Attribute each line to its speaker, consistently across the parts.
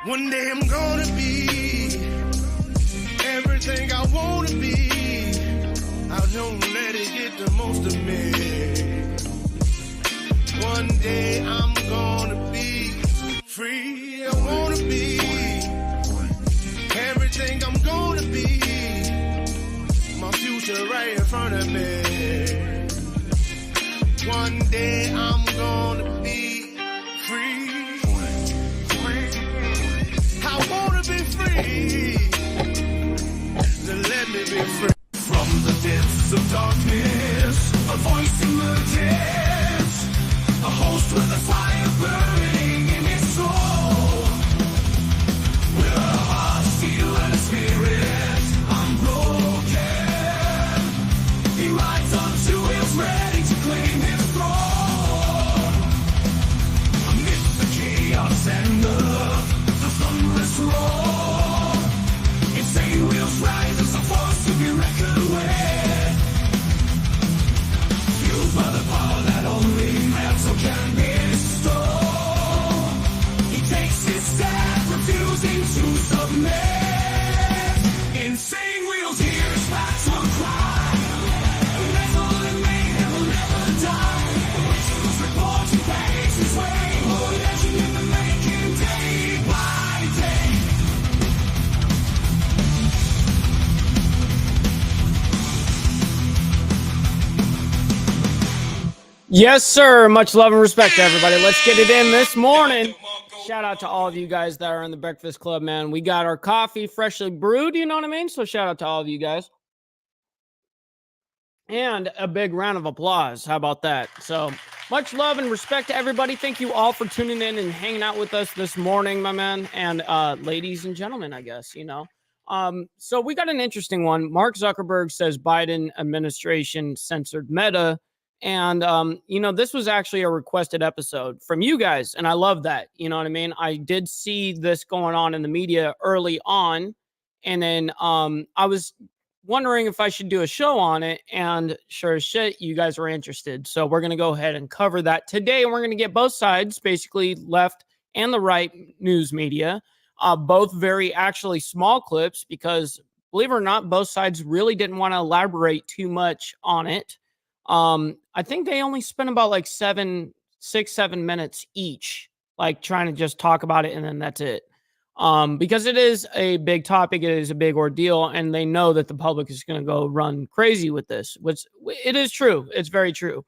Speaker 1: One day I'm gonna be everything I wanna be. I don't let it get the most of me. One day I'm gonna be free. I wanna be everything I'm gonna be. My future right in front of me. One day I'm gonna be free. I wanna be free. So let me be free.
Speaker 2: From the depths of darkness, a voice emerges. A host with a fire burning in his soul. With a heart, steel, and a spirit unbroken. He rides on two wheels, ready to claim his throne. Amid the chaos and the thunderous roar, insane wheels rise as a force to be reckoned with. Fueled by the power that only metal can bestow. He takes his stand, refusing to submit. Insane wheels hear his battle cry. Metal and mayhem will never die. The whistles report he pays his way. Oh, legend in the making, day by day.
Speaker 3: Yes, sir. Much love and respect to everybody. Let's get it in this morning. Shout out to all of you guys that are in the Breakfast Club, man. We got our coffee freshly brewed, you know what I mean? So shout out to all of you guys. And a big round of applause. How about that? So much love and respect to everybody. Thank you all for tuning in and hanging out with us this morning, my man. And ladies and gentlemen, I guess, you know. So we got an interesting one. Mark Zuckerberg says Biden administration censored Meta. And, you know, this was actually a requested episode from you guys. And I love that. You know what I mean? I did see this going on in the media early on. And then I was wondering if I should do a show on it. And sure as shit, you guys were interested. So we're going to go ahead and cover that today. And we're going to get both sides, basically left and the right news media, both very actually small clips, because believe it or not, both sides really didn't want to elaborate too much on it. I think they only spent about like 6-7 minutes each, like trying to just talk about it. And then that's it. Because it is a big topic. It is a big ordeal. And they know that the public is going to go run crazy with this, which it is true. It's very true.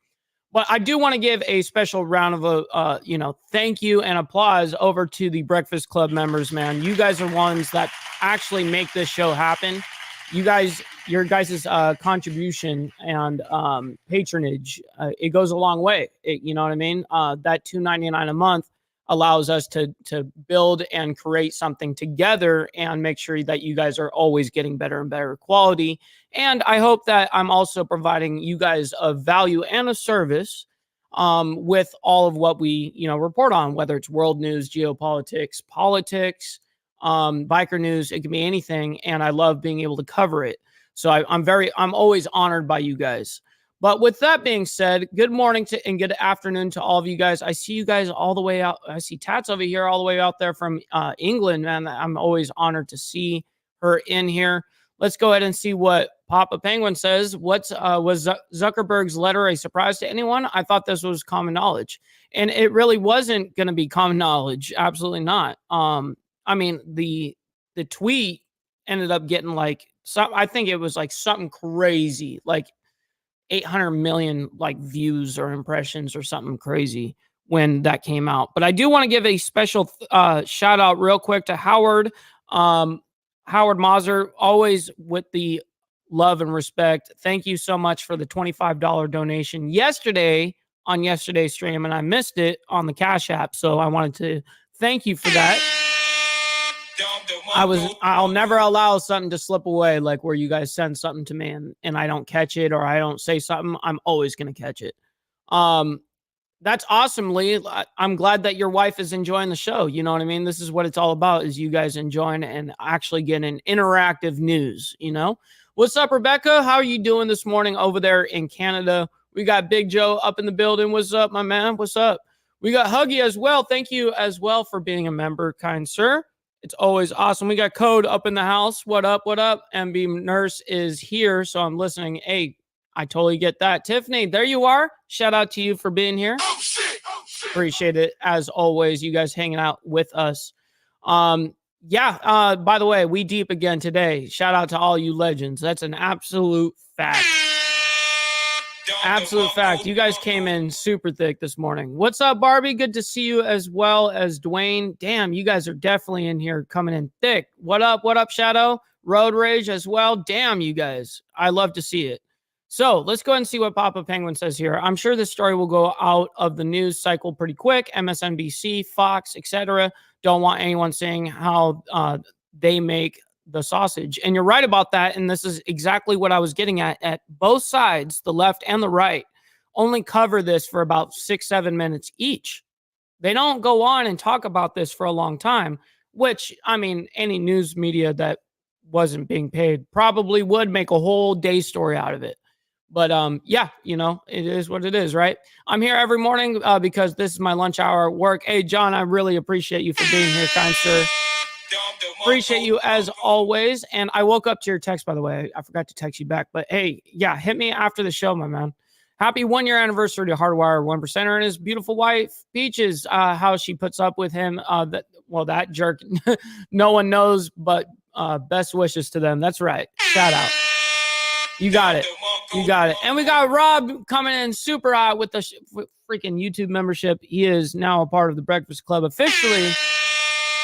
Speaker 3: But I do want to give a special round of, thank you and applause over to the Breakfast Club members, man. You guys are ones that actually make this show happen. You guys, your guys' contribution and patronage, it goes a long way. You know what I mean? That $2.99 a month allows us to build and create something together and make sure that you guys are always getting better and better quality. And I hope that I'm also providing you guys a value and a service with all of what we, report on, whether it's world news, geopolitics, politics, biker news. It can be anything. And I love being able to cover it. So I'm always honored by you guys. But with that being said, good morning and good afternoon to all of you guys. I see you guys all the way out. I see Tats over here all the way out there from England, man. I'm always honored to see her in here. Let's go ahead and see what Papa Penguin says. Was Zuckerberg's letter a surprise to anyone? I thought this was common knowledge. And it really wasn't going to be common knowledge. Absolutely not. I mean, the tweet ended up getting I think it was like something crazy, like 800 million views or impressions or something crazy when that came out. But I do want to give a special shout out real quick to Howard Mazur, always with the love and respect. Thank you so much for the $25 donation on yesterday's stream, and I missed it on the Cash App. So I wanted to thank you for that. I'll never allow something to slip away, like where you guys send something to me and I don't catch it, or I don't say something. I'm always going to catch it. That's awesome, Lee. I'm glad that your wife is enjoying the show. You know what I mean? This is what it's all about, is you guys enjoying and actually getting interactive news, What's up, Rebecca? How are you doing this morning over there in Canada? We got Big Joe up in the building. What's up, my man? What's up? We got Huggy as well. Thank you as well for being a member, kind sir. It's always awesome. We got Code up in the house. What up? What up? MB Nurse is here, so I'm listening. Hey, I totally get that. Tiffany, there you are. Shout out to you for being here.
Speaker 2: Oh shit! Oh shit!
Speaker 3: Appreciate it as always. You guys hanging out with us. Yeah. By the way, we deep again today. Shout out to all you legends. That's an absolute fact. Absolute fact. You guys came in super thick this morning. What's up, Barbie? Good to see you as well as Dwayne. Damn, you guys are definitely in here coming in thick. What up? What up, Shadow? Road Rage as well. Damn, you guys. I love to see it. So let's go ahead and see what Papa Penguin says here. I'm sure this story will go out of the news cycle pretty quick. MSNBC, Fox, etc. don't want anyone saying how they make the sausage. And you're right about that. And this is exactly what I was getting at both sides, the left and the right, only cover this for about 6-7 minutes each. They don't go on and talk about this for a long time, which, I mean, any news media that wasn't being paid probably would make a whole day story out of it. But yeah, you know, it is what it is, right? I'm here every morning because this is my lunch hour at work. Hey, John, I really appreciate you for being here, kind sir. Appreciate you as always. And I woke up to your text, by the way. I forgot to text you back. But hey, yeah, hit me after the show, my man. Happy 1-year anniversary to Hardwire 1%er and his beautiful wife, Peaches. How she puts up with him. That jerk. No one knows, but best wishes to them. That's right. Shout out. You got it. You got it. And we got Rob coming in super hot with the freaking YouTube membership. He is now a part of the Breakfast Club officially.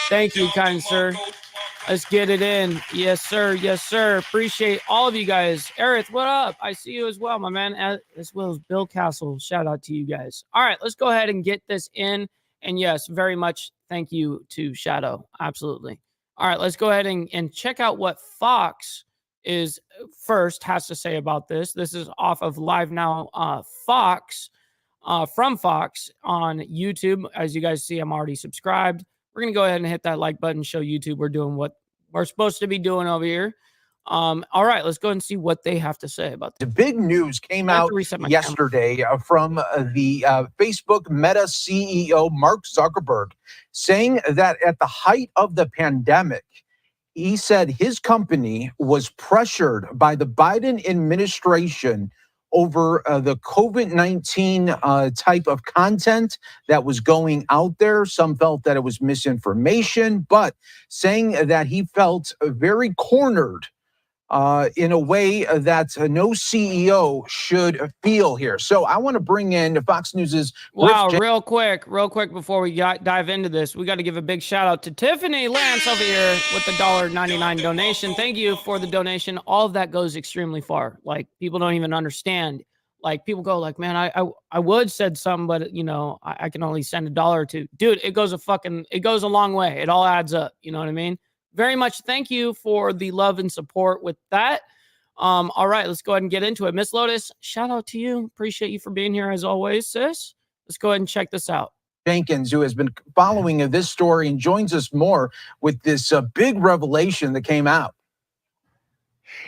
Speaker 3: Thank you, kind sir. Let's get it in. Yes, sir. Yes, sir. Appreciate all of you guys. Aerith, what up? I see you as well, my man. As well as Bill Castle. Shout out to you guys. All right, let's go ahead and get this in. And yes, very much thank you to Shadow. Absolutely. All right, let's go ahead and check out what Fox has to say about this. This is off of Live Now Fox, from Fox on YouTube. As you guys see, I'm already subscribed. We're going to go ahead and hit that like button, show YouTube we're doing what we're supposed to be doing over here. All right, let's go and see what they have to say about this.
Speaker 4: The big news came out yesterday from the Facebook Meta CEO, Mark Zuckerberg, saying that at the height of the pandemic, he said his company was pressured by the Biden administration over the COVID-19 type of content that was going out there. Some felt that it was misinformation, but saying that he felt very cornered in a way that no CEO should feel here. So I want to bring in Fox News's
Speaker 3: real quick before we dive into this, we got to give a big shout out to Tiffany Lance over here with the $1.99 donation. Thank you for the donation. All of that goes extremely far. Like, people don't even understand. Like, people go like, man, I would said something, but you know, I can only send $1 or $2. Dude, it goes a long way. It all adds up. You know what I mean? Very much thank you for the love and support with that. All right, let's go ahead and get into it. Miss Lotus, shout out to you. Appreciate you for being here as always, sis. Let's go ahead and check this out.
Speaker 4: Jenkins, who has been following this story and joins us more with this big revelation that came out.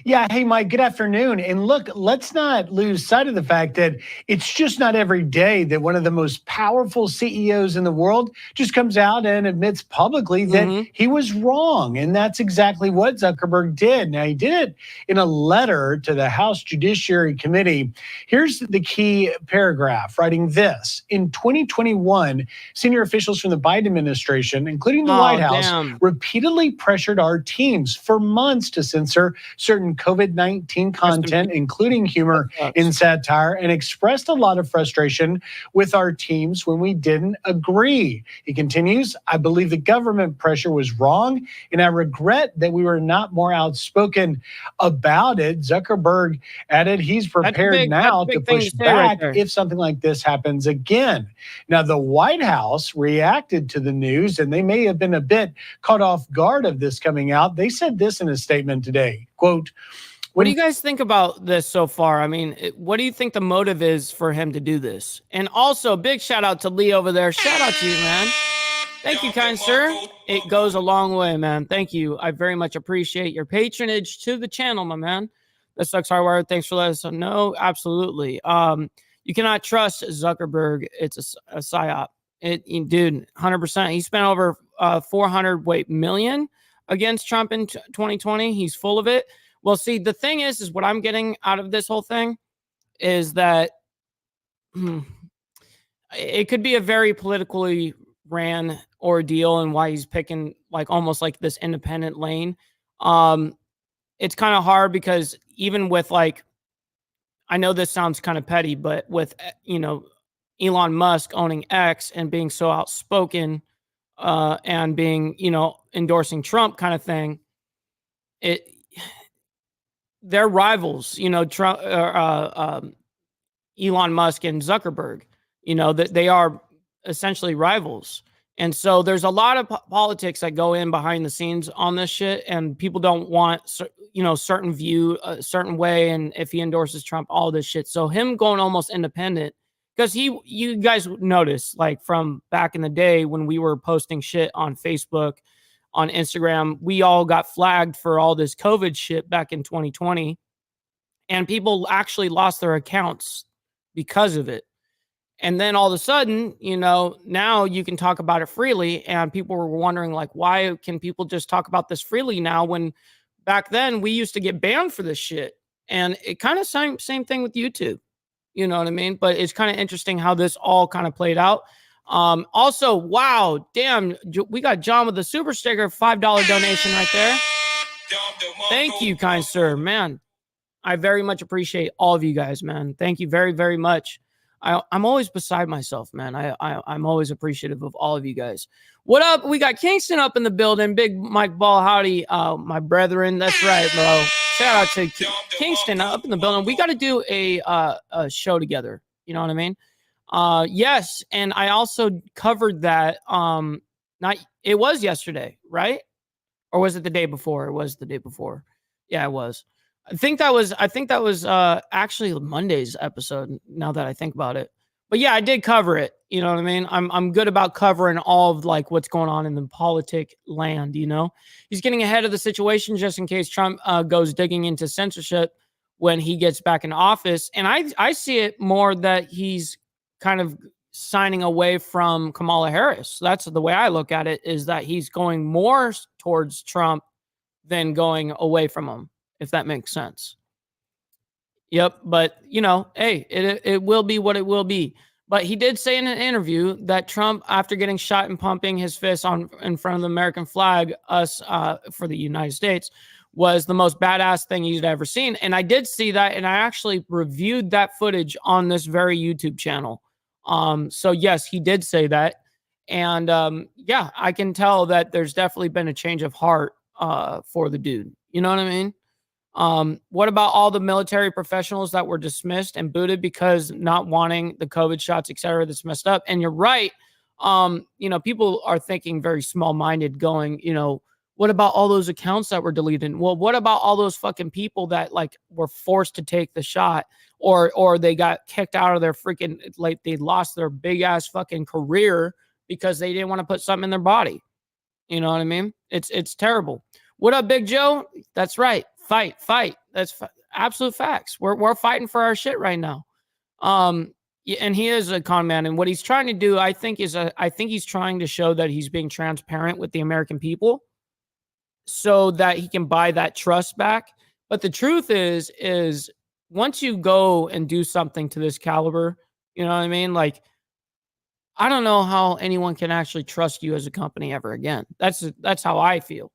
Speaker 5: Yeah. Hey, Mike, good afternoon. And look, let's not lose sight of the fact that it's just not every day that one of the most powerful CEOs in the world just comes out and admits publicly that he was wrong. And that's exactly what Zuckerberg did. Now, he did it in a letter to the House Judiciary Committee. Here's the key paragraph, writing this. In 2021, senior officials from the Biden administration, including the White House, repeatedly pressured our teams for months to censor certain COVID-19 content, including humor and satire, and expressed a lot of frustration with our teams when we didn't agree. He continues, I believe the government pressure was wrong, and I regret that we were not more outspoken about it. Zuckerberg added he's prepared now to push back if something like this happens again. Now, the White House reacted to the news, and they may have been a bit caught off guard of this coming out. They said this in a statement today. Quote,
Speaker 3: what do you guys think about this so far? I mean, what do you think the motive is for him to do this? And also, big shout out to Lee over there. Shout out to you, man. Thank you, kind sir. It goes a long way, man. Thank you. I very much appreciate your patronage to the channel, my man. That sucks hardwire. Thanks for letting us know. Absolutely. You cannot trust Zuckerberg. It's a psyop. Dude, 100%. He spent over 400 million against Trump in 2020. He's full of it. Well, see, the thing is what I'm getting out of this whole thing is that it could be a very politically ran ordeal, and why he's picking like almost like this independent lane. It's kind of hard because even with like, I know this sounds kind of petty, but with, Elon Musk owning X and being so outspoken and being, endorsing Trump kind of thing, they're rivals, Trump, Elon Musk and Zuckerberg, that they are essentially rivals. And so there's a lot of politics that go in behind the scenes on this shit, and people don't want, certain view a certain way. And if he endorses Trump, all this shit. So him going almost independent, because you guys notice, like from back in the day when we were posting shit on Facebook, on Instagram, we all got flagged for all this COVID shit back in 2020, and people actually lost their accounts because of it. And then all of a sudden, now you can talk about it freely, and people were wondering, like, why can people just talk about this freely now when back then we used to get banned for this shit? And it kind of same thing with YouTube. You know what I mean? But it's kind of interesting how this all kind of played out. Also, wow, damn, we got John with the super sticker, $5 donation right there. Thank you, kind sir. Man, I very much appreciate all of you guys, man. Thank you very, very much. I'm always beside myself, man. I'm always appreciative of all of you guys. What up? We got Kingston up in the building. Big Mike Ball, howdy, my brethren. That's right, bro. Shout out to Kingston up in the building. We got to do a show together. You know what I mean? Yes, and I also covered that. It was yesterday, right? Or was it the day before? It was the day before. Yeah, it was. I think that was actually Monday's episode, now that I think about it. But yeah, I did cover it. You know what I mean? I'm good about covering all of like what's going on in the politic land, He's getting ahead of the situation just in case Trump goes digging into censorship when he gets back in office. And I see it more that he's kind of signing away from Kamala Harris. That's the way I look at it, is that he's going more towards Trump than going away from him, if that makes sense. Yep. But, hey, it will be what it will be. But he did say in an interview that Trump, after getting shot and pumping his fist in front of the American flag, for the United States, was the most badass thing he'd ever seen. And I did see that, and I actually reviewed that footage on this very YouTube channel. So yes, he did say that. And yeah, I can tell that there's definitely been a change of heart for the dude. You know what I mean? What about all the military professionals that were dismissed and booted because not wanting the COVID shots, et cetera? That's messed up. And you're right. People are thinking very small-minded, going, what about all those accounts that were deleted? Well, what about all those fucking people that like were forced to take the shot, or they got kicked out of their freaking, like they lost their big ass fucking career because they didn't want to put something in their body. You know what I mean? It's terrible. What up, Big Joe? That's right. Fight. That's absolute facts. We're fighting for our shit right now. And he is a con man, and what he's trying to do, I think he's trying to show that he's being transparent with the American people, so that he can buy that trust back. But the truth is once you go and do something to this caliber, you know what I mean? Like, I don't know how anyone can actually trust you as a company ever again. That's how I feel.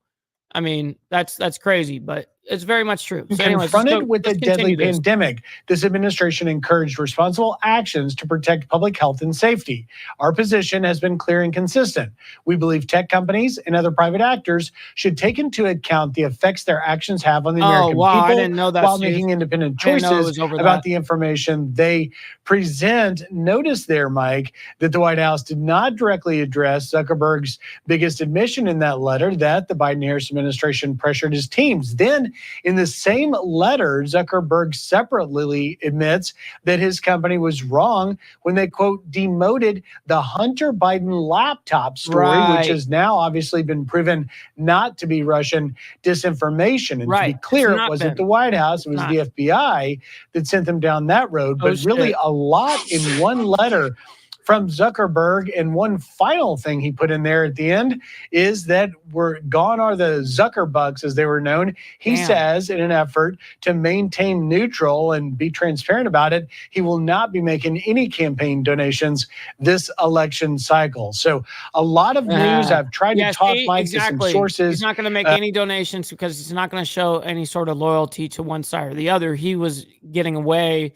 Speaker 3: I mean, that's crazy, but it's very much true. So
Speaker 5: confronted with a deadly pandemic, this administration encouraged responsible actions to protect public health and safety. Our position has been clear and consistent. We believe tech companies and other private actors should take into account the effects their actions have on the American people,
Speaker 3: I didn't know that,
Speaker 5: while making independent choices about the information they present. Notice there, Mike, that the White House did not directly address Zuckerberg's biggest admission in that letter, that the Biden-Harris administration pressured his teams. Then, in the same letter, Zuckerberg separately admits that his company was wrong when they, quote, demoted the Hunter Biden laptop story, which has now obviously been proven not to be Russian disinformation. And to be clear, it wasn't the White House, it was the FBI that sent them down that road. But really, a lot in one letter from Zuckerberg. And one final thing he put in there at the end is that we're gone are the Zuckerbugs, as they were known. He says, in an effort to maintain neutral and be transparent about it, he will not be making any campaign donations this election cycle. So a lot of news. I've tried to talk Mike to some sources.
Speaker 3: He's not going to make any donations because he's not going to show any sort of loyalty to one side or the other. He was getting away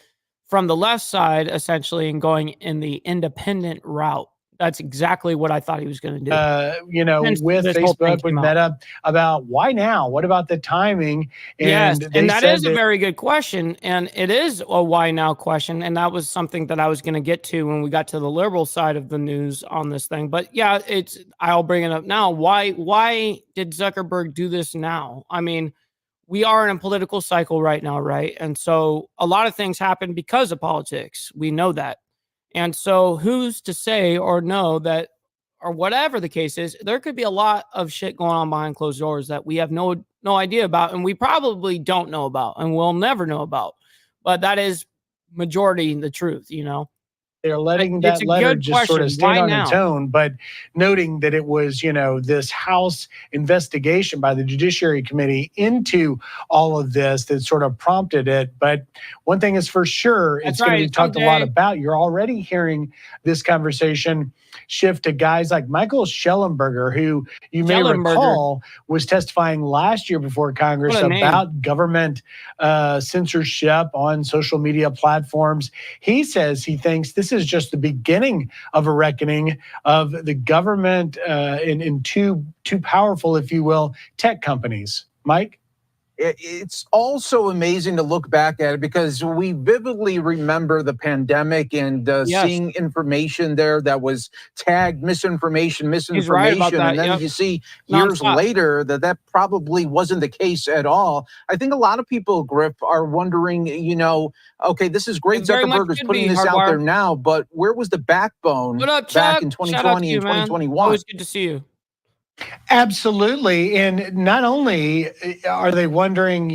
Speaker 3: from the left side essentially and going in the independent route. That's exactly what I thought he was going to do.
Speaker 5: With Facebook, with Meta, about why now? What about the timing? And
Speaker 3: that is a very good question. And it is a why now question. And that was something that I was going to get to when we got to the liberal side of the news on this thing. But yeah, I'll bring it up now. Why did Zuckerberg do this now? I mean, we are in a political cycle right now, right? And so a lot of things happen because of politics. We know that. And so who's to say or know that, or whatever the case is, there could be a lot of shit going on behind closed doors that we have no idea about, and we probably don't know about, and we'll never know about. But that is majority the truth,
Speaker 5: They're letting that letter just sort of stand on its own, but noting that it was, this House investigation by the Judiciary Committee into all of this that sort of prompted it. But one thing is for sure, it's going to be talked a lot about. You're already hearing this conversation shift to guys like Michael Schellenberger, who you may recall was testifying last year before Congress about government censorship on social media platforms. He says he thinks this is just the beginning of a reckoning of the government in two powerful, if you will, tech companies. Mike?
Speaker 4: It's also amazing to look back at it because we vividly remember the pandemic and seeing information there that was tagged misinformation.
Speaker 3: Right about that.
Speaker 4: And then you see years later that probably wasn't the case at all. I think a lot of people, Griff, are wondering, okay, this is great. Zuckerberg is putting this out there now, but where was the backbone back in 2020 and 2021?
Speaker 3: Always good to see you.
Speaker 5: Absolutely. And not only are they wondering,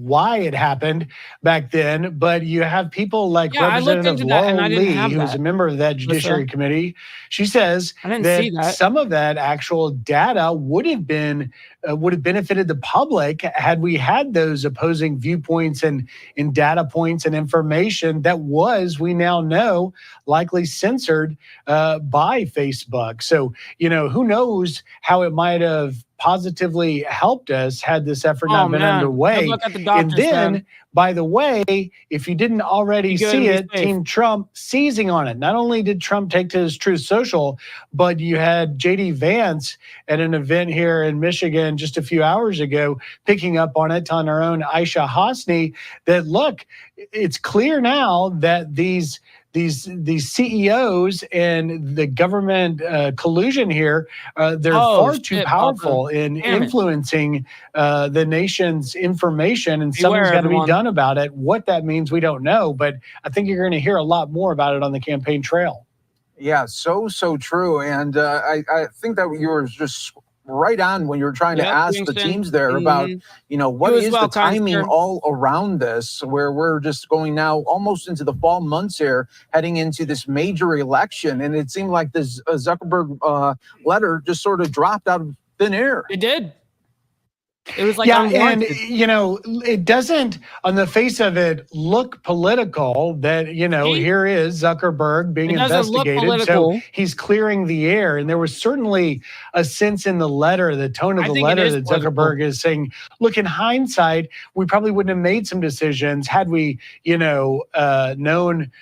Speaker 5: why it happened back then, but you have people like Representative Laurel Lee, who is a member of that Judiciary Committee. She says that some of that actual data would have benefited the public had we had those opposing viewpoints and data points and information that was, we now know, likely censored by Facebook. So, who knows how it might have positively helped us had this effort not been underway. And then, by the way, if you didn't already see it, Team Trump seizing on it. Not only did Trump take to his Truth Social, but you had J.D. Vance at an event here in Michigan just a few hours ago, picking up on it, telling our own Aisha Hosni that, look, it's clear now that these CEOs and the government collusion here, they're far too powerful in influencing the nation's information, and something's got to be done about it. What that means, we don't know, but I think you're going to hear a lot more about it on the campaign trail.
Speaker 4: Yeah, so true. And I think that you were just right on when you were trying to ask the teams there about, what is the timing all around this, where we're just going now almost into the fall months here, heading into this major election. And it seemed like this Zuckerberg letter just sort of dropped out of thin air.
Speaker 3: It did. It was like
Speaker 5: and it doesn't, on the face of it, look political that, here is Zuckerberg being investigated. So he's clearing the air. And there was certainly a sense in the letter, the tone of the letter, that Zuckerberg is saying, look, in hindsight, we probably wouldn't have made some decisions had we, known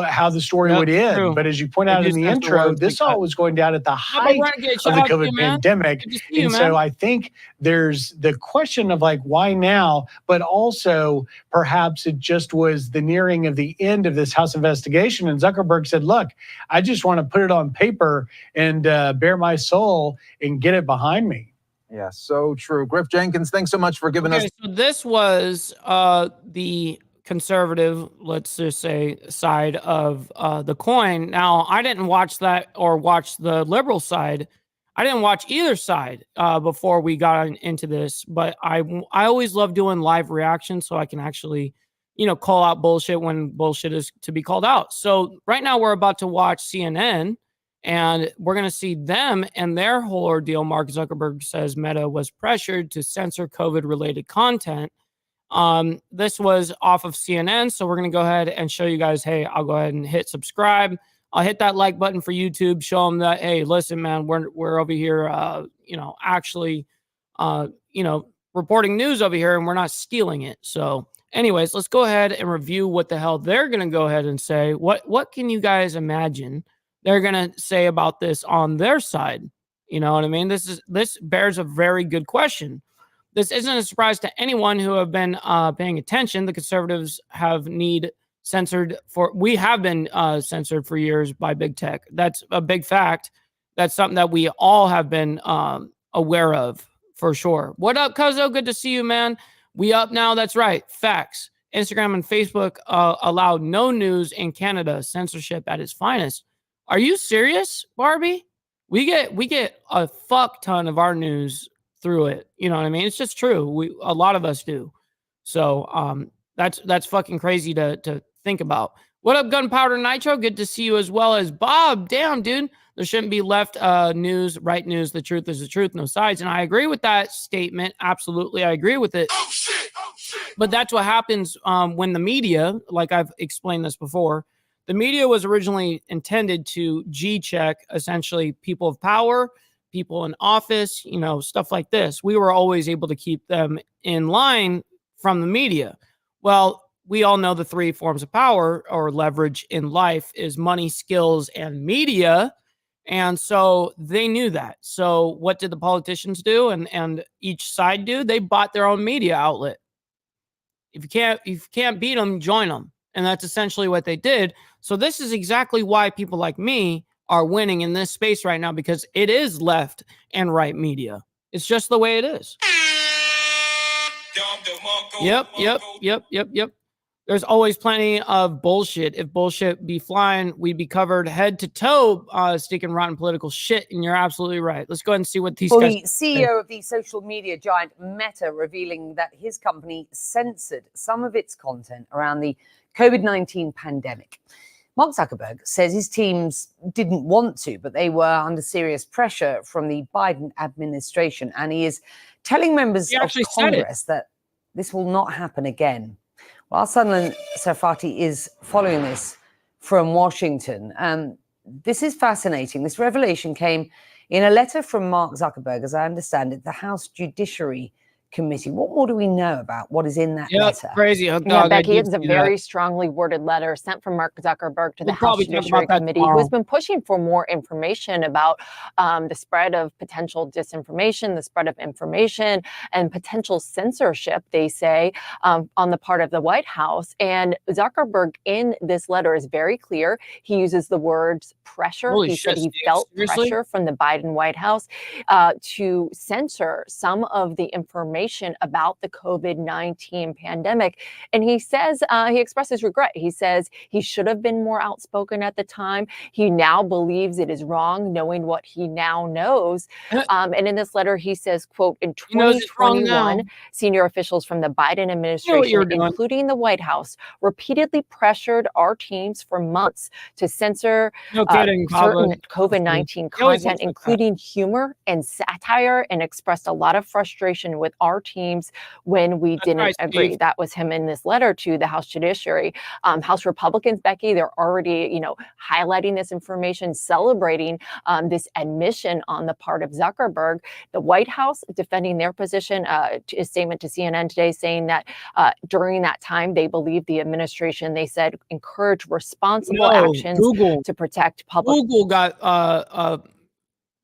Speaker 5: how the story would end. True. But as you point out in the intro, this all was going down at the height of the COVID pandemic. And so I think there's the question of why now, but also perhaps it just was the nearing of the end of this House investigation. And Zuckerberg said, look, I just want to put it on paper and bare my soul and get it behind me.
Speaker 4: Yeah, so true. Griff Jenkins, thanks so much for giving us.
Speaker 3: So this was the conservative, let's just say, side of the coin. Now, I didn't watch that or watch the liberal side. I didn't watch either side before we got into this, but I always love doing live reactions so I can actually, call out bullshit when bullshit is to be called out. So right now we're about to watch CNN, and we're going to see them and their whole ordeal. Mark Zuckerberg says Meta was pressured to censor COVID-related content. This was off of CNN, so we're going to go ahead and show you guys, hey, I'll go ahead and hit subscribe. I'll hit that like button for YouTube, show them that, hey, listen, man, we're over here, actually, reporting news over here, and we're not stealing it. So anyways, let's go ahead and review what the hell they're going to go ahead and say. What can you guys imagine they're going to say about this on their side? You know what I mean? This bears a very good question. This isn't a surprise to anyone who have been paying attention. The conservatives have been censored for years by big tech. That's a big fact. That's something that we all have been aware of for sure. What up, Cuzzo? Good to see you, man. We up now. That's right. Facts. Instagram and Facebook allow no news in Canada. Censorship at its finest. Are you serious, Barbie? We get a fuck ton of our news through it. You know what I mean? It's just true. A lot of us do. So that's fucking crazy to think about. What up, Gunpowder Nitro? Good to see you as well as Bob. Damn, dude. There shouldn't be left news, right news. The truth is the truth, no sides. And I agree with that statement. Absolutely, I agree with it. Oh, shit. Oh, shit. But that's what happens when the media, like I've explained this before, the media was originally intended to G-check essentially people of power, people in office, stuff like this. We were always able to keep them in line from the media. Well, we all know the three forms of power or leverage in life is money, skills, and media. And so they knew that. So what did the politicians do and each side do? They bought their own media outlet. If you can't beat them, join them. And that's essentially what they did. So this is exactly why people like me are winning in this space right now, because it is left and right media. It's just the way it is. Yep. There's always plenty of bullshit. If bullshit be flying, we'd be covered head to toe, sticking rotten political shit. And you're absolutely right. Let's go ahead and see what these guys.
Speaker 6: The CEO of the social media giant Meta revealing that his company censored some of its content around the COVID-19 pandemic. Mark Zuckerberg says his teams didn't want to, but they were under serious pressure from the Biden administration. And he is telling members of Congress that this will not happen again. Well, Sunderland Sarfati is following this from Washington. This is fascinating. This revelation came in a letter from Mark Zuckerberg, as I understand it, the House Judiciary Committee. What more do we know about what is in that letter?
Speaker 3: Crazy.
Speaker 7: Becky, it's a very strongly worded letter sent from Mark Zuckerberg to the House Judiciary Committee, who has been pushing for more information about the spread of potential disinformation, the spread of information, and potential censorship, they say, on the part of the White House. And Zuckerberg in this letter is very clear. He uses the words pressure. He said he felt pressure from the Biden White House to censor some of the information about the COVID-19 pandemic. And he says, he expresses regret. He says he should have been more outspoken at the time. He now believes it is wrong, knowing what he now knows. And in this letter, he says, quote, in 2021, senior officials from the Biden administration, including the White House, repeatedly pressured our teams for months to censor certain COVID-19 content, including humor and satire, and expressed a lot of frustration with our teams when we didn't agree. That was him in this letter to the House Judiciary. House Republicans, Becky, they're already, highlighting this information, celebrating this admission on the part of Zuckerberg. The White House defending their position, a statement to CNN today saying that during that time, they believe the administration, they said, encourage responsible actions to protect public.
Speaker 3: Google got,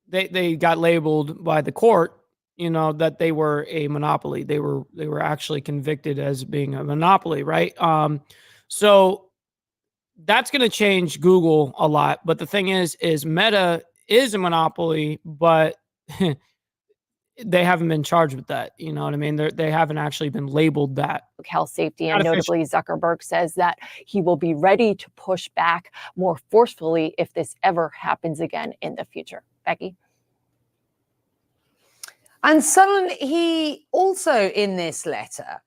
Speaker 3: they got labeled by the court, that they were a monopoly. They were actually convicted as being a monopoly, right? So that's going to change Google a lot. But the thing is Meta is a monopoly, but they haven't been charged with that. You know what I mean? They haven't actually been labeled that.
Speaker 7: Health safety, and notably Zuckerberg says that he will be ready to push back more forcefully if this ever happens again in the future. Becky?
Speaker 6: And suddenly he also in this letter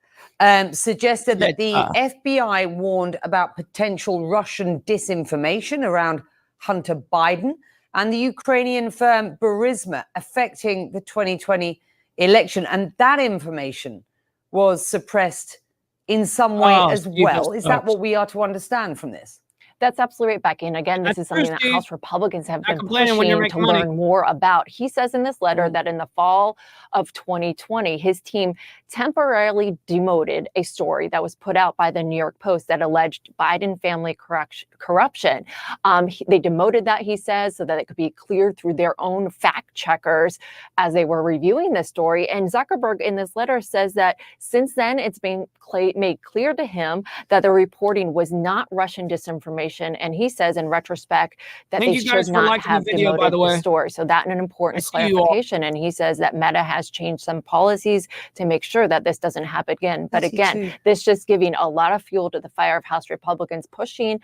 Speaker 6: suggested that the FBI warned about potential Russian disinformation around Hunter Biden and the Ukrainian firm Burisma affecting the 2020 election. And that information was suppressed in some way as well. Is that what we are to understand from this?
Speaker 7: That's absolutely right, Becky. And again, this is something that House Republicans have been pushing to learn more about. He says in this letter that in the fall of 2020, his team temporarily demoted a story that was put out by the New York Post that alleged Biden family corruption. They demoted that, he says, so that it could be cleared through their own fact checkers as they were reviewing this story. And Zuckerberg in this letter says that since then, it's been made clear to him that the reporting was not Russian disinformation. And he says in retrospect that they should not have demoted the story. So that's an important clarification. And he says that Meta has changed some policies to make sure that this doesn't happen again. But again, this just giving a lot of fuel to the fire of House Republicans pushing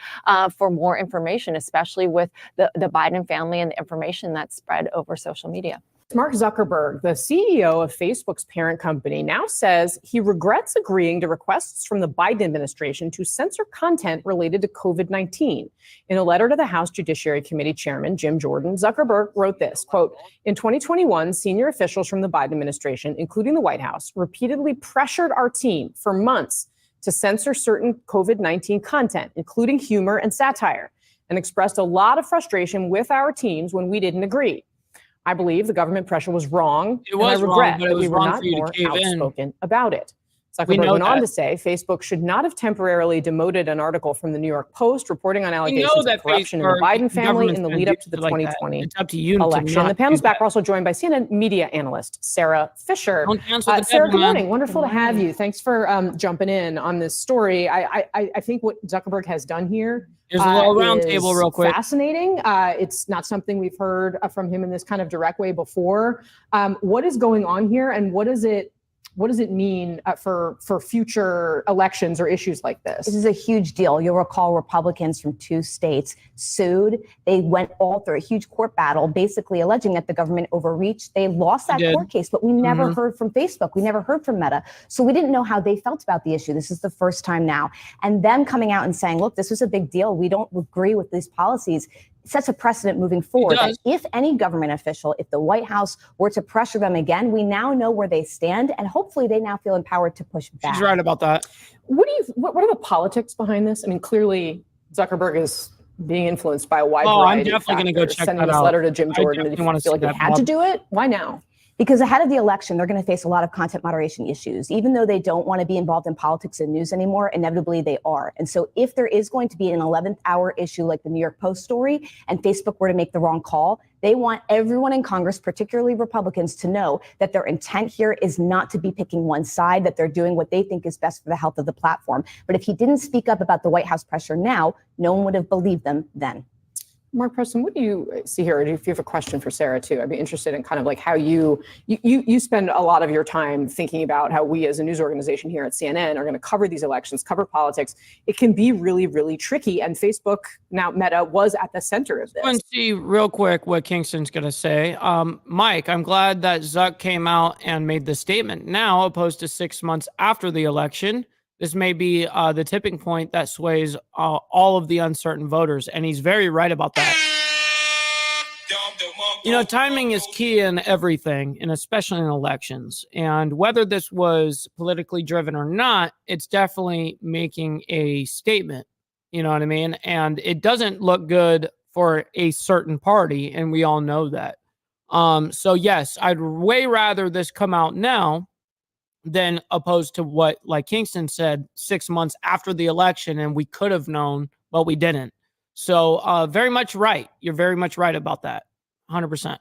Speaker 7: for more information, especially with the Biden family and the information that's spread over social media.
Speaker 8: Mark Zuckerberg, the CEO of Facebook's parent company, now says he regrets agreeing to requests from the Biden administration to censor content related to COVID-19. In a letter to the House Judiciary Committee Chairman Jim Jordan, Zuckerberg wrote this, quote, "In 2021, senior officials from the Biden administration, including the White House, repeatedly pressured our team for months to censor certain COVID-19 content, including humor and satire, and expressed a lot of frustration with our teams when we didn't agree. I believe the government pressure was wrong, and I regret that we were not more outspoken about it." Zuckerberg went on to say Facebook should not have temporarily demoted an article from the New York Post reporting on allegations of corruption in the Biden family in the lead up to the 2020 election. The panel's back. We're also joined by CNN media analyst Sarah Fisher. Sarah, good morning. Wonderful to have you. Thanks for jumping in on this story. I think what Zuckerberg has done here
Speaker 3: is a little round table real quick.
Speaker 8: Fascinating. It's not something we've heard from him in this kind of direct way before. What is going on here, and what does it mean for future elections or issues like this?
Speaker 9: This is a huge deal. You'll recall Republicans from 2 states sued. They went all through a huge court battle, basically alleging that the government overreached. They lost that court case, but we never heard from Facebook. We never heard from Meta. So we didn't know how they felt about the issue. This is the first time now. And them coming out and saying, look, this was a big deal. We don't agree with these policies. Sets a precedent moving forward that if any government official, if the White House were to pressure them again, we now know where they stand, and hopefully they now feel empowered to push back.
Speaker 3: She's right about that.
Speaker 8: What are the politics behind this? I mean, clearly Zuckerberg is being influenced by a wide variety
Speaker 3: I'm definitely going to go check that out.
Speaker 8: Sending this letter to Jim Jordan, did you feel like he had to do it? Why now?
Speaker 9: Because ahead of the election, they're going to face a lot of content moderation issues. Even though they don't want to be involved in politics and news anymore, inevitably they are. And so if there is going to be an 11th hour issue like the New York Post story, and Facebook were to make the wrong call, they want everyone in Congress, particularly Republicans, to know that their intent here is not to be picking one side, that they're doing what they think is best for the health of the platform. But if he didn't speak up about the White House pressure now, no one would have believed them then.
Speaker 8: Mark Preston, what do you see here? If you have a question for Sarah too, I'd be interested in kind of like how you spend a lot of your time thinking about how we as a news organization here at CNN are going to cover these elections, cover politics. It can be really, really tricky. And Facebook, now Meta, was at the center of this.
Speaker 3: Let's see real quick what Kingston's going to say. Mike, I'm glad that Zuck came out and made the statement now, opposed to 6 months after the election. This may be the tipping point that sways all of the uncertain voters, and he's very right about that. You know, timing is key in everything, and especially in elections. And whether this was politically driven or not, it's definitely making a statement. You know what I mean? And it doesn't look good for a certain party, and we all know that. So yes, I'd way rather this come out now than opposed to what, like Kingston said, 6 months after the election, and we could have known, but we didn't. So very much right. You're very much right about that. 100%.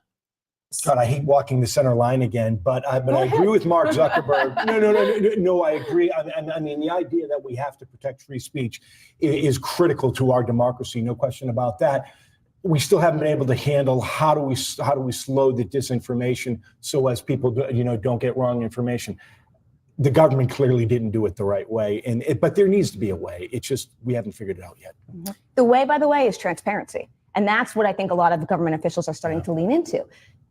Speaker 10: God, I hate walking the center line again, but I agree with Mark Zuckerberg. No, I agree. I mean, the idea that we have to protect free speech is critical to our democracy. No question about that. We still haven't been able to handle how do we slow the disinformation so as people don't get wrong information. The government clearly didn't do it the right way, but there needs to be a way. It's just we haven't figured it out yet.
Speaker 9: The way, by the way, is transparency. And that's what I think a lot of government officials are starting to lean into.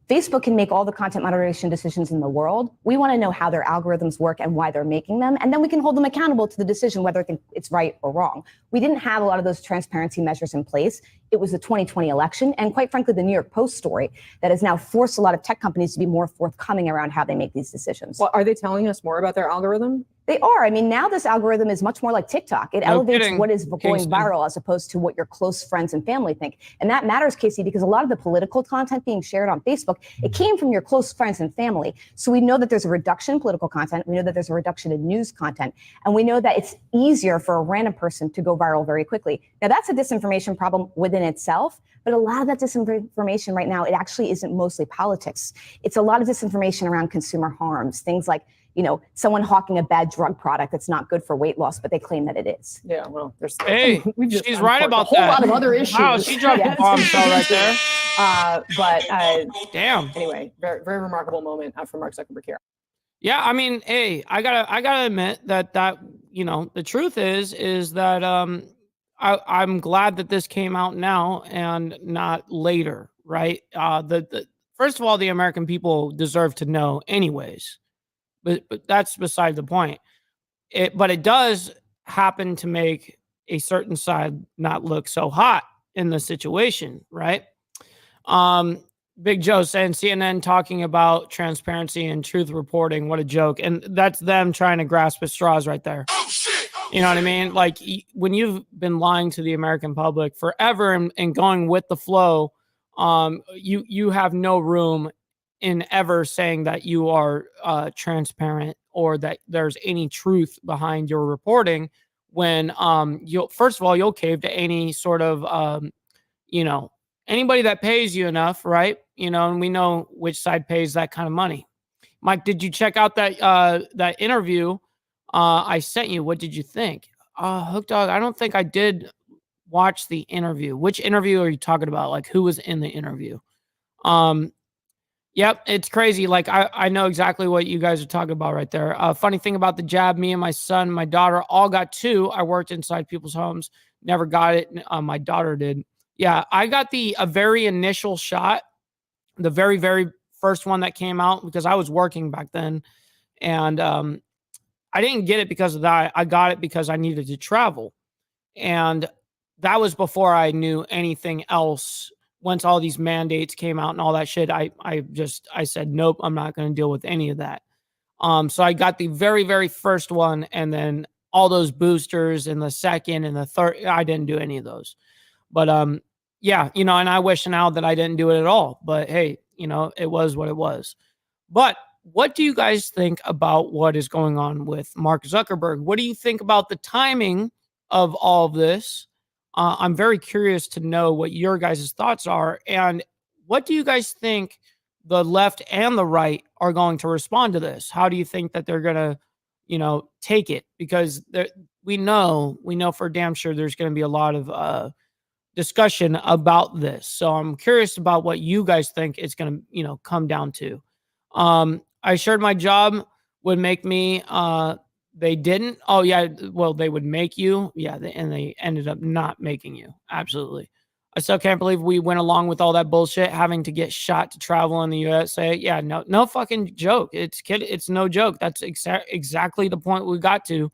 Speaker 9: Facebook can make all the content moderation decisions in the world. We want to know how their algorithms work and why they're making them. And then we can hold them accountable to the decision, whether it's right or wrong. We didn't have a lot of those transparency measures in place. It was the 2020 election and, quite frankly, the New York Post story that has now forced a lot of tech companies to be more forthcoming around how they make these decisions.
Speaker 8: Well, are they telling us more about their algorithm?
Speaker 9: They are. I mean, now this algorithm is much more like TikTok. It elevates what is going viral as opposed to what your close friends and family think. And that matters, Casey, because a lot of the political content being shared on Facebook, it came from your close friends and family. So we know that there's a reduction in political content. We know that there's a reduction in news content. And we know that it's easier for a random person to go viral very quickly. Now, that's a disinformation problem within itself. But a lot of that disinformation right now, it actually isn't mostly politics. It's a lot of disinformation around consumer harms, things like, you know, someone hawking a bad drug product that's not good for weight loss, but they claim that it is.
Speaker 8: Yeah, well, there's
Speaker 3: she's right about
Speaker 8: that. A whole lot of other issues.
Speaker 3: Wow, she dropped a bombshell right there.
Speaker 8: Damn. Anyway, very, very remarkable moment from Mark Zuckerberg here.
Speaker 3: Yeah, I mean, hey, I gotta admit that you know, the truth is that I'm glad that this came out now and not later, right? The first of all, the American people deserve to know anyways. But that's beside the point. But it does happen to make a certain side not look so hot in the situation, right? Big Joe saying CNN talking about transparency and truth reporting. What a joke. And that's them trying to grasp at straws right there. You know what I mean? Like when you've been lying to the American public forever and going with the flow, you have no room in ever saying that you are transparent or that there's any truth behind your reporting when you'll cave to any sort of you know, anybody that pays you enough, right? You know, and we know which side pays that kind of money. Mike, did you check out that interview I sent you? What did you think? Hook Dog, I don't think I did watch the interview. Which interview are you talking about? Like, who was in the interview? Yep, it's crazy. Like, I know exactly what you guys are talking about right there. Funny thing about the jab, me and my son, my daughter all got 2. I worked inside people's homes, never got it. My daughter did. Yeah, I got a very initial shot, the very, very first one that came out because I was working back then. And I didn't get it because of that. I got it because I needed to travel. And that was before I knew anything else. Once all these mandates came out and all that shit, I said, nope, I'm not going to deal with any of that. So I got the very, very first one, and then all those boosters and the second and the third, I didn't do any of those. But yeah, you know, and I wish now that I didn't do it at all. But hey, you know, it was what it was. But what do you guys think about what is going on with Mark Zuckerberg? What do you think about the timing of all of this? I'm very curious to know what your guys' thoughts are. And what do you guys think the left and the right are going to respond to this? How do you think that they're going to, you know, take it? Because we know for damn sure there's going to be a lot of discussion about this. So I'm curious about what you guys think it's going to, you know, come down to. I shared my job would make me, they didn't. Oh yeah. Well, they would make you. Yeah. And they ended up not making you. Absolutely. I still can't believe we went along with all that bullshit, having to get shot to travel in the USA. Yeah. No fucking joke. It's no joke. That's exactly the point we got to.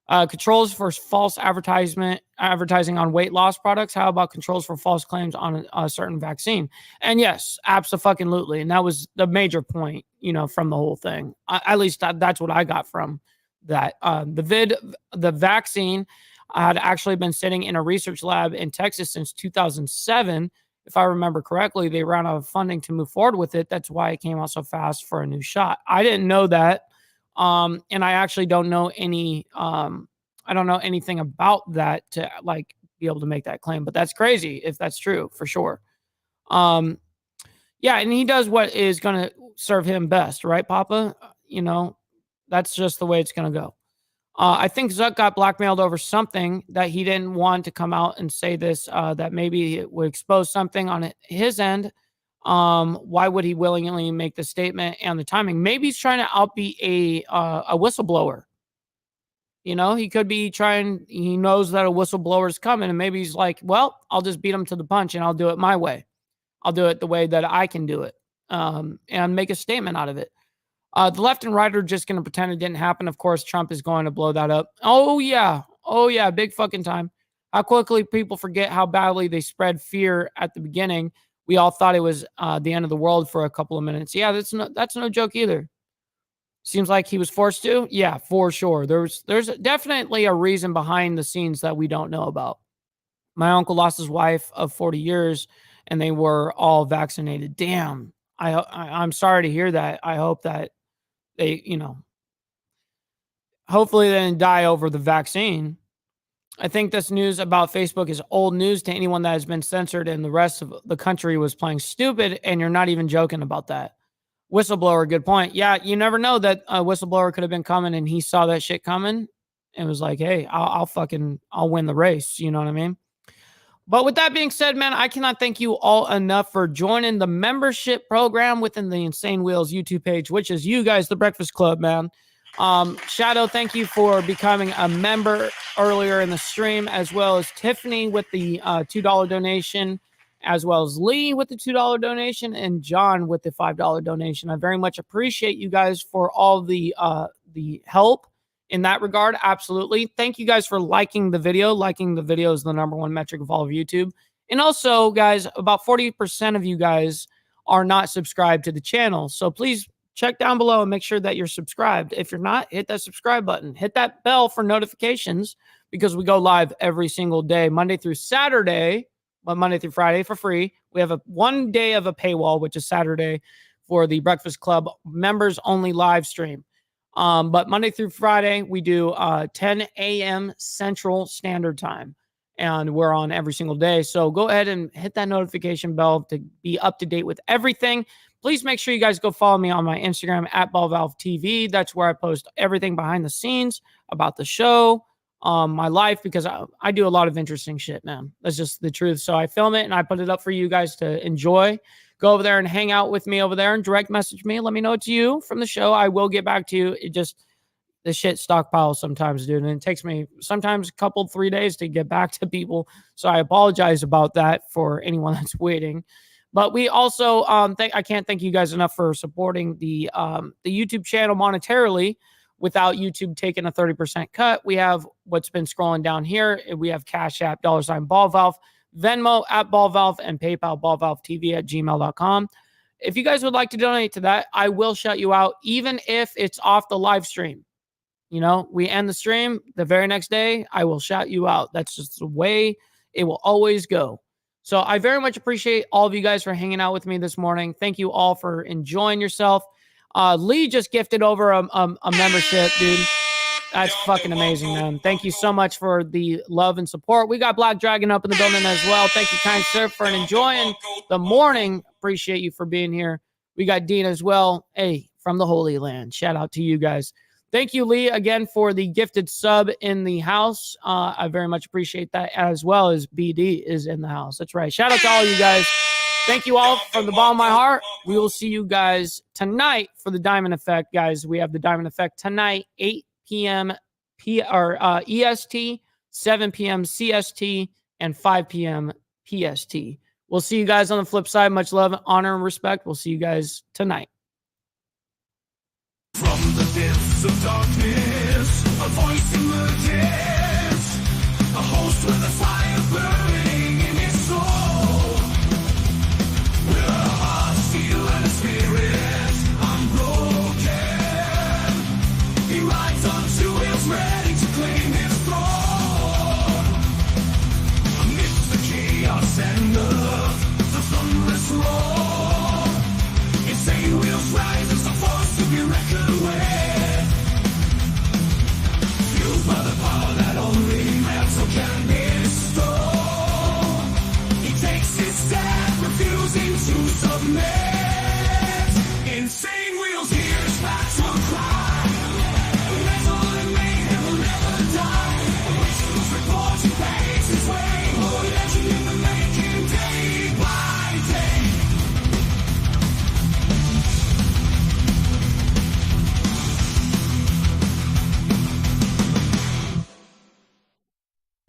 Speaker 3: Controls for false advertising on weight loss products. How about controls for false claims on a certain vaccine? And yes, absolutely. And that was the major point, you know, from the whole thing. At least that's what I got from that. The vaccine had actually been sitting in a research lab in Texas since 2007. If I remember correctly, they ran out of funding to move forward with it. That's why it came out so fast for a new shot. I didn't know that. And I actually don't know I don't know anything about that to like be able to make that claim, but that's crazy if that's true for sure. Yeah. And he does what is going to serve him best, right, Papa? You know, that's just the way it's going to go. I think Zuck got blackmailed over something that he didn't want to come out and say this, that maybe it would expose something on his end. Why would he willingly make the statement and the timing? Maybe he's trying to outbeat a whistleblower. You know, he could be he knows that a whistleblower is coming, and maybe he's like, well, I'll just beat him to the punch and I'll do it my way. I'll do it the way that I can do it. and make a statement out of it. The left and right are just going to pretend it didn't happen. Of course, Trump is going to blow that up. Oh, yeah. Big fucking time. How quickly people forget how badly they spread fear at the beginning. We all thought it was the end of the world for a couple of minutes. Yeah, that's no joke either. Seems like he was forced to. Yeah, for sure. There's definitely a reason behind the scenes that we don't know about. My uncle lost his wife of 40 years, and they were all vaccinated. Damn. I'm sorry to hear that. I hope that they, hopefully they didn't die over the vaccine. I think this news about Facebook is old news to anyone that has been censored and the rest of the country was playing stupid, and you're not even joking about that. Whistleblower, good point. Yeah, you never know that a whistleblower could have been coming and he saw that shit coming and was like, hey, I'll win the race. You know what I mean? But with that being said, man, I cannot thank you all enough for joining the membership program within the Insane Wheels YouTube page, which is you guys, the Breakfast Club, man. Shadow, thank you for becoming a member earlier in the stream, as well as Tiffany with the $2 donation, as well as Lee with the $2 donation, and John with the $5 donation. I very much appreciate you guys for all the help in that regard. Absolutely. Thank you guys for liking the video. Liking the video is the #1 metric of all of YouTube. And also, guys, about 40% of you guys are not subscribed to the channel. So please check down below and make sure that you're subscribed. If you're not, hit that subscribe button. Hit that bell for notifications, because we go live every single day, Monday through Saturday, but Monday through Friday for free. We have one day of a paywall, which is Saturday, for the Breakfast Club members only live stream. But Monday through Friday, we do 10 a.m. Central Standard Time, and we're on every single day. So go ahead and hit that notification bell to be up to date with everything. Please make sure you guys go follow me on my Instagram at BallValveTV. That's where I post everything behind the scenes about the show, my life, because I do a lot of interesting shit, man. That's just the truth. So I film it and I put it up for you guys to enjoy. Go over there and hang out with me over there and direct message me. Let me know it's you from the show. I will get back to you. It just, the shit stockpiles sometimes, dude. And it takes me sometimes a couple, 3 days to get back to people. So I apologize about that for anyone that's waiting. But we also, I can't thank you guys enough for supporting the YouTube channel monetarily without YouTube taking a 30% cut. We have what's been scrolling down here. We have Cash App, $BallValve, Venmo at BallValve, and PayPal, BallValveTV@gmail.com. If you guys would like to donate to that, I will shout you out, even if it's off the live stream. We end the stream the very next day, I will shout you out. That's just the way it will always go. So I very much appreciate all of you guys for hanging out with me this morning. Thank you all for enjoying yourself. Lee just gifted over a membership, dude. That's fucking amazing, man. Thank you so much for the love and support. We got Black Dragon up in the building as well. Thank you, kind sir, for enjoying the morning. Appreciate you for being here. We got Dean as well. Hey, from the Holy Land. Shout out to you guys. Thank you, Lee, again, for the gifted sub in the house. I very much appreciate that, as well as BD is in the house. That's right. Shout out to all you guys. Thank you all from the bottom of my heart. We will see you guys tonight for the Diamond Effect, guys. We have the Diamond Effect tonight, 8 p.m. EST, 7 p.m. CST, and 5 p.m. PST. We'll see you guys on the flip side. Much love, honor, and respect. We'll see you guys tonight.
Speaker 2: From the depths of darkness, a voice emerges, a host with a fire burning in his soul. With a heart of steel and a spirit unbroken, he rides on 2 wheels ready to claim his throne. Amidst the chaos and the thunderous roar, Insane Wheels rises, a force to be reckoned with. Fueled by the power that only metal can bestow, he takes his stand, refusing to submit.